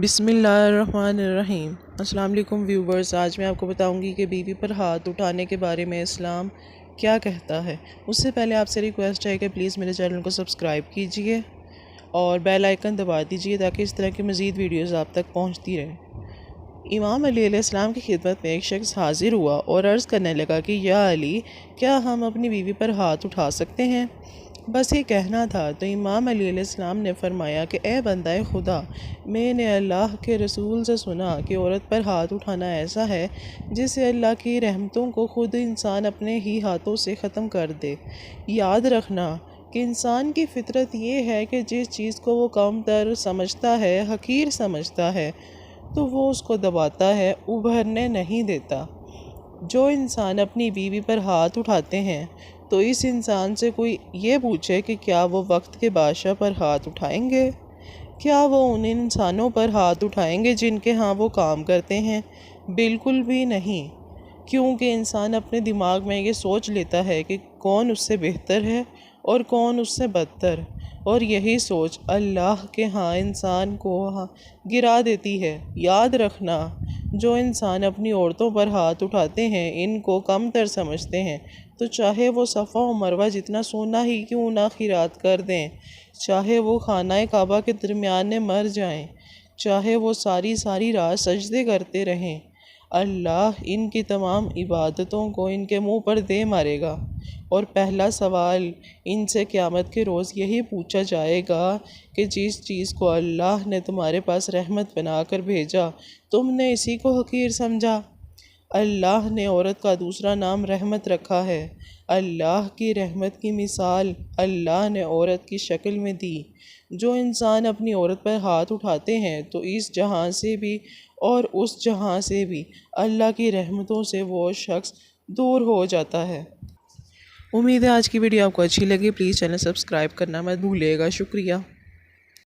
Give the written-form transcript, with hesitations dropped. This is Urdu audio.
بسم اللہ الرحمن الرحیم۔ السلام علیکم ویورز، آج میں آپ کو بتاؤں گی کہ بیوی پر ہاتھ اٹھانے کے بارے میں اسلام کیا کہتا ہے۔ اس سے پہلے آپ سے ریکویسٹ ہے کہ پلیز میرے چینل کو سبسکرائب کیجئے اور بیل آئیکن دبا دیجئے تاکہ اس طرح کی مزید ویڈیوز آپ تک پہنچتی رہیں۔ امام علی علیہ السلام کی خدمت میں ایک شخص حاضر ہوا اور عرض کرنے لگا کہ یا علی، کیا ہم اپنی بیوی پر ہاتھ اٹھا سکتے ہیں؟ بس یہ کہنا تھا تو امام علی علیہ السلام نے فرمایا کہ اے بندہ خدا، میں نے اللہ کے رسول سے سنا کہ عورت پر ہاتھ اٹھانا ایسا ہے جس سے اللہ کی رحمتوں کو خود انسان اپنے ہی ہاتھوں سے ختم کر دے۔ یاد رکھنا کہ انسان کی فطرت یہ ہے کہ جس چیز کو وہ کم تر سمجھتا ہے، حقیر سمجھتا ہے، تو وہ اس کو دباتا ہے، ابھرنے نہیں دیتا۔ جو انسان اپنی بیوی پر ہاتھ اٹھاتے ہیں تو اس انسان سے کوئی یہ پوچھے کہ کیا وہ وقت کے بادشاہ پر ہاتھ اٹھائیں گے؟ کیا وہ ان انسانوں پر ہاتھ اٹھائیں گے جن کے ہاں وہ کام کرتے ہیں؟ بالکل بھی نہیں، کیونکہ انسان اپنے دماغ میں یہ سوچ لیتا ہے کہ کون اس سے بہتر ہے اور کون اس سے بدتر، اور یہی سوچ اللہ کے ہاں انسان کو گرا دیتی ہے۔ یاد رکھنا، جو انسان اپنی عورتوں پر ہاتھ اٹھاتے ہیں، ان کو کم تر سمجھتے ہیں، تو چاہے وہ صفا و مروہ جتنا سونا ہی کیوں نہ خیرات کر دیں، چاہے وہ خانہ کعبہ کے درمیان میں مر جائیں، چاہے وہ ساری رات سجدے کرتے رہیں، اللہ ان کی تمام عبادتوں کو ان کے منہ پر دے مارے گا، اور پہلا سوال ان سے قیامت کے روز یہی پوچھا جائے گا کہ جس چیز کو اللہ نے تمہارے پاس رحمت بنا کر بھیجا، تم نے اسی کو حقیر سمجھا۔ اللہ نے عورت کا دوسرا نام رحمت رکھا ہے۔ اللہ کی رحمت کی مثال اللہ نے عورت کی شکل میں دی۔ جو انسان اپنی عورت پر ہاتھ اٹھاتے ہیں تو اس جہاں سے بھی اور اس جہاں سے بھی اللہ کی رحمتوں سے وہ شخص دور ہو جاتا ہے۔ امید ہے آج کی ویڈیو آپ کو اچھی لگی۔ پلیز چینل سبسکرائب کرنا مت بھولیے گا۔ شکریہ۔